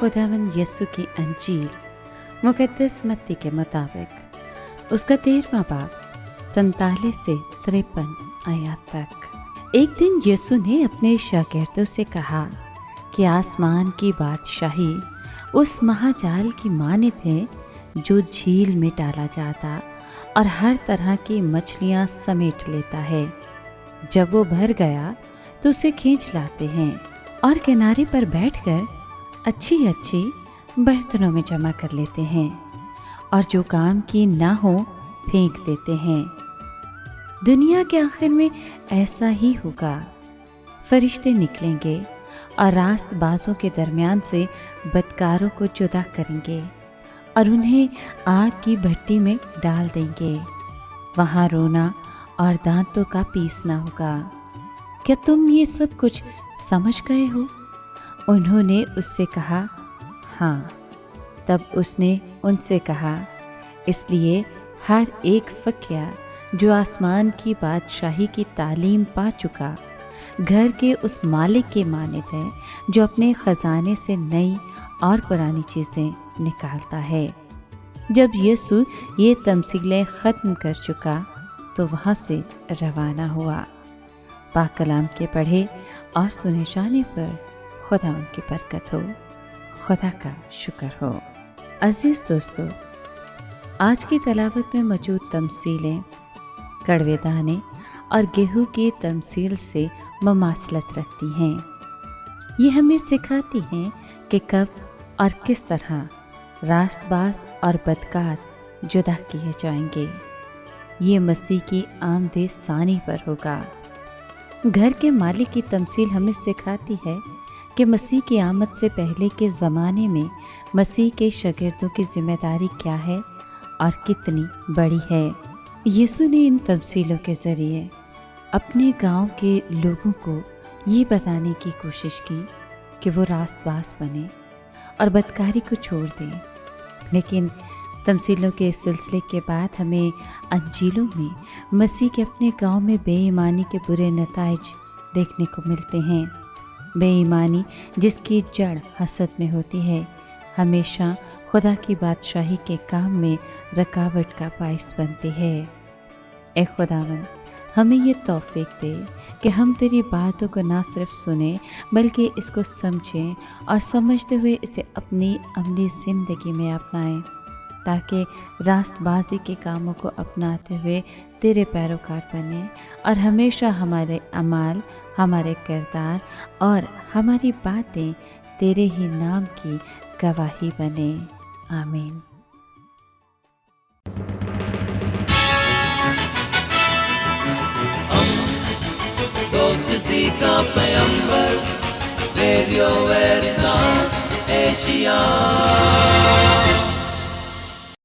खुदावंद यीशु की अंजील मुकद्दस मत्ती के मुताबिक उसका 13वां बाब 47 से 53 आयत तक। एक दिन यीशु ने अपने शागिर्दों से कहा कि आसमान की बादशाही उस महाजाल की मानित है जो झील में डाला जाता और हर तरह की मछलियां समेट लेता है। जब वो भर गया तो उसे खींच लाते हैं और किनारे पर बैठकर अच्छी अच्छी बर्तनों में जमा कर लेते हैं और जो काम की ना हो फेंक देते हैं। दुनिया के आखिर में ऐसा ही होगा। फरिश्ते निकलेंगे और रास्तबाजों के दरमियान से बदकारों को जुदा करेंगे और उन्हें आग की भट्टी में डाल देंगे। वहाँ रोना और दांतों का पीसना होगा। क्या तुम ये सब कुछ समझ गए हो? उन्होंने उससे कहा, हाँ। तब उसने उनसे कहा, इसलिए हर एक फकिया जो आसमान की बादशाही की तालीम पा चुका घर के उस मालिक के मानित है जो अपने ख़जाने से नई और पुरानी चीज़ें निकालता है। जब यीशु ये तमसीलें ख़त्म कर चुका तो वहाँ से रवाना हुआ। पाक कलाम के पढ़े और सुने जाने पर खुदा उनकी बरकत हो। खुदा का शुक्र हो। अजीज़ दोस्तों, आज की तलावत में मौजूद तमसीलें कड़वे दाने और गेहूं की तमसील से ममासलत रखती हैं। ये हमें सिखाती हैं कि कब और किस तरह रास्तबाज और बदकार जुदा किए जाएंगे। ये मसीह की आमदे सानी पर होगा। घर के मालिक की तमसील हमें सिखाती है कि मसीह की आमद से पहले के ज़माने में मसीह के शागिर्दों की जिम्मेदारी क्या है और कितनी बड़ी है। यीशु ने इन तमसीलों के ज़रिए अपने गांव के लोगों को ये बताने की कोशिश की कि वो रास्तबाज बने और बदकारी को छोड़ दें। लेकिन तमसीलों के सिलसिले के बाद हमें अंजीलों में मसीह के अपने गांव में बेईमानी के बुरे नताइज देखने को मिलते हैं। बेईमानी जिसकी जड़ हसद में होती है, हमेशा खुदा की बादशाही के काम में रुकावट का बाइस बनती है। ए खुदावंद, हमें ये तौफीक दे कि हम तेरी बातों को ना सिर्फ सुने बल्कि इसको समझें और समझते हुए इसे अपनी अमली ज़िंदगी में अपनाएं, ताकि रास्तबाजी के कामों को अपनाते हुए तेरे पैरोकार बने और हमेशा हमारे अमाल, हमारे किरदार और हमारी बातें तेरे ही नाम की गवाही बने। आमीन। दोस्ती का पैगंबर, रेडियो वेरितास एशिया।